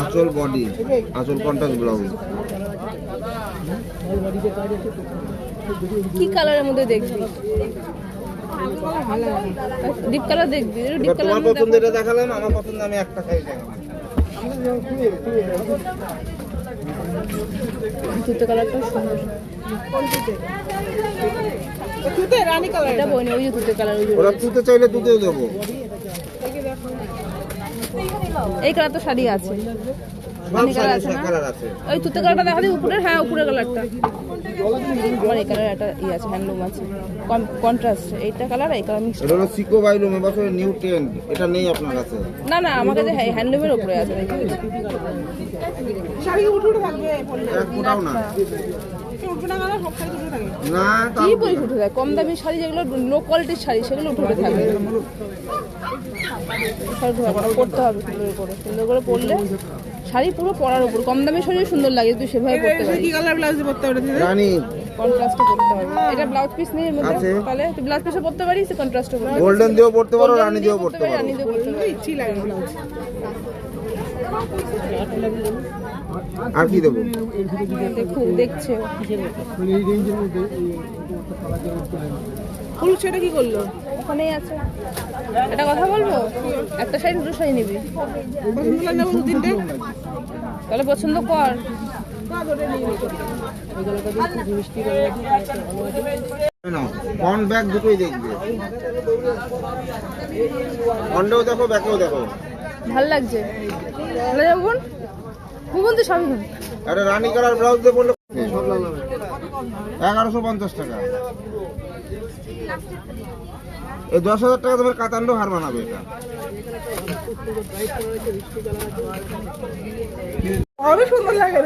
আঁচল বডি, আঁচল contrast blouse. কি কালারের মধ্যে দেখবি? ডিপ কালার দেখবি? ডিপ কালার তোমার পছন্দ এটা দেখালাম, আমার পছন্দ আমি একটা খাই দেখালাম। তুতে কালারটা সুন্দর। তুতে রানী কালার, এটা বইনি, ওই যে তুতে কালার। ওরা তুতে চাইলে তুতেও দেবো। এই কালার তো শাড়ি আছে, রানী কালার আছে না? ওই তুতে কালারটা দেখা দিই উপরের। হ্যাঁ, উপরের কালারটা। আমার এই কালার একটা ই আছে, হ্যান্ডলুম আছে, কন্ট্রাস্ট। এইটা কালার, এই কালার মিক্স। এটা হলো সিকো বাইলুম, এবছর নিউ ট্রেন্ড। এটা নেই আপনার কাছে? না না, আমার কাছে হ্যান্ডলুমের উপরে আছে। শাড়ি উঠে উঠে থাকবে, এক ফোটাও না। না কি বলিস উঠে থাকে? কম দামি শাড়ি যেগুলো লো কোয়ালিটির শাড়ি, সেগুলো উঠে উঠে থাকে। পরতে হবে সুন্দর করে, সুন্দর করে পরলে শাড়ি পুরো পরার উপর। কম দামি শাড়ি সুন্দর লাগে, তুই সেভাবে পরতে পারিস। কি কালার ব্লাউজ পরতে হবে? রানী কন্ট্রাস্টে পরতে হবে। এটা ব্লাউজ পিস নেই এর মধ্যে, তাহলে তুই ব্লাউজ পিসও পরতে পারিস, কন্ট্রাস্টে পরতে পারিস। গোল্ডেন দিয়েও পরতে পারো, রানী দিয়েও পরতে পারো। রানী দিয়েও পরতে পারো, ইচ্ছেই লাগে ব্লাউজ। আর কি দেবো? দেখুন, দেখছে ফুল। সেটা কি করলো? ওখানেই আছে। এটা কথা বলবো, একটা শাড়ি দুটো শাড়ি নিবি, তাহলে পছন্দ কর। ফ্রন্ট ব্যাক দুটোই দেখবে, ফ্রন্টেও দেখো ব্যাকেও দেখো। ভাল লাগছে, ভালো যাবো বুবন তো সবই। একটা রানী কালার ব্লাউজ দিয়ে বললো 1150 টাকা। এই 10,000 টাকা তোমার কাতান্ড হার বানাবে। এটা সুন্দর লাগে।